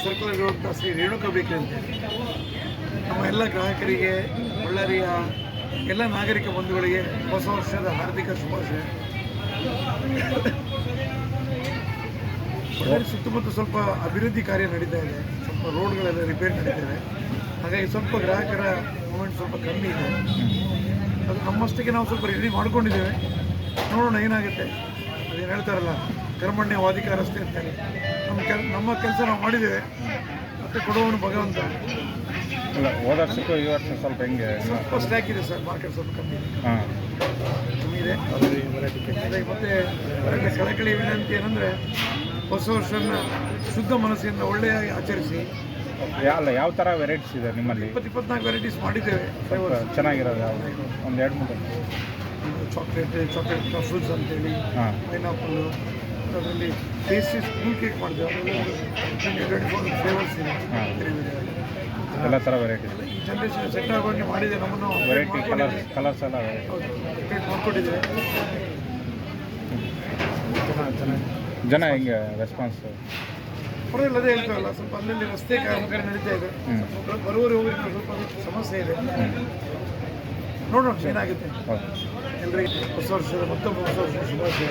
Circle ಇರುವಂಥ Shri Renuka bakery ಅಂತೇಳಿ ನಮ್ಮ ಎಲ್ಲ ಗ್ರಾಹಕರಿಗೆ, ಬಳ್ಳಾರಿಯ ಎಲ್ಲ ನಾಗರಿಕ ಬಂಧುಗಳಿಗೆ ಹೊಸ ವರ್ಷದ ಹಾರ್ದಿಕ ಶುಭಾಶಯ. ಬಳ್ಳಾರಿ ಸುತ್ತಮುತ್ತ ಸ್ವಲ್ಪ ಅಭಿವೃದ್ಧಿ ಕಾರ್ಯ ನಡೀತಾ ಇದೆ, ಸ್ವಲ್ಪ ರೋಡ್ಗಳೆಲ್ಲ ರಿಪೇರ್ ನಡೀತಿದೆ. ಹಾಗಾಗಿ ಸ್ವಲ್ಪ ಗ್ರಾಹಕರ ಮೂಮೆಂಟ್ ಸ್ವಲ್ಪ ಕಮ್ಮಿ ಇದೆ. ಅದು ನಮ್ಮಷ್ಟಕ್ಕೆ ನಾವು ಸ್ವಲ್ಪ ರೆಡಿ ಮಾಡ್ಕೊಂಡಿದ್ದೇವೆ. ನೋಡೋಣ ಏನಾಗುತ್ತೆ. ಅದೇನು ಹೇಳ್ತಾರಲ್ಲ, ಕರ್ಮಣ್ಯ ವಾಧಿಕಾರಸ್ಥೆ ಅಂತೇಳಿ ನಮ್ಮ ಕೆಲಸ ನಾವು ಮಾಡಿದ್ದೇವೆ. ಮತ್ತೆ ಕೊಡುವವನು ಭಗವಂತ. ಇಲ್ಲ, ಹೋದ ವರ್ಷಕ್ಕೂ ಈ ವರ್ಷ ಸ್ವಲ್ಪ ಹೆಂಗೆ ಸ್ವಲ್ಪ ಸ್ಟ್ಯಾಕ್ ಇದೆ ಸರ್, ಮಾರ್ಕೆಟ್ ಸ್ವಲ್ಪ ಕಮ್ಮಿ ಇದೆ. ಅದೇ ಮತ್ತೆ ಕಳಕಳಿ ವಿನಂತಿ ಏನಂದರೆ, ಹೊಸ ವರ್ಷನ ಶುದ್ಧ ಮನಸ್ಸಿಂದ ಒಳ್ಳೆಯಾಗಿ ಆಚರಿಸಿ. ಯಾವ ಥರ ವೆರೈಟೀಸ್ ಇದೆ ನಿಮ್ಮಲ್ಲಿ? 24 ವೆರೈಟೀಸ್ ಮಾಡಿದ್ದೇವೆ. ಚೆನ್ನಾಗಿರೋದು ಯಾವುದು? ಒಂದು 2-3 ಚಾಕ್ಲೇಟ್ ಫ್ರೂಟ್ಸ್ ಅಂತೇಳಿ, ಪೈನಾಪಲ್ಲು, ಅದರಲ್ಲಿ ಪೇಸ್ಟ್ರೀಸ್, ಕೂಲ್ ಕೇಕ್ ಮಾಡಿದ್ದೇವೆ. 24 ಫ್ಲೇವರ್ಸ್ ಇದೆ. ಎಲ್ಲ ಥರ ವೆರೈಟೀಸ್ ಈ ಜನ್ರೇಷನ್ ಸೆಟ್ ಆಗೋಂಗೆ ಮಾಡಿದೆ. ನಮ್ಮನ್ನು ವೆರೈಟಿ ಕಲರ್ಸ್ ಎಲ್ಲ ಅಪ್ಡೇಟ್ ಮಾಡ್ಕೊಟ್ಟಿದ್ದೇವೆ. ಜನ ಹೆಂಗೆ ರೆಸ್ಪಾನ್ಸ್? ಪರವಾಗಿಲ್ಲದೇ ಹೇಳ್ತಾರಲ್ಲ, ಸ್ವಲ್ಪ ಅಲ್ಲಲ್ಲಿ ರಸ್ತೆ ಕಾಮಗಾರಿ ನಡೀತಾ ಇದೆ. ಬರುವವರು ಹೋಗೋರಿಗೆ ಸ್ವಲ್ಪ ಸಮಸ್ಯೆ ಇದೆ. ನೋಡೋಣ ಏನಾಗುತ್ತೆ. ಎಲ್ಲರಿಗೆ ಹೊಸ ವರ್ಷದ ಮತ್ತೊಬ್ಬ ಹೊಸ ವರ್ಷದ ಶುಭಾಶಯ.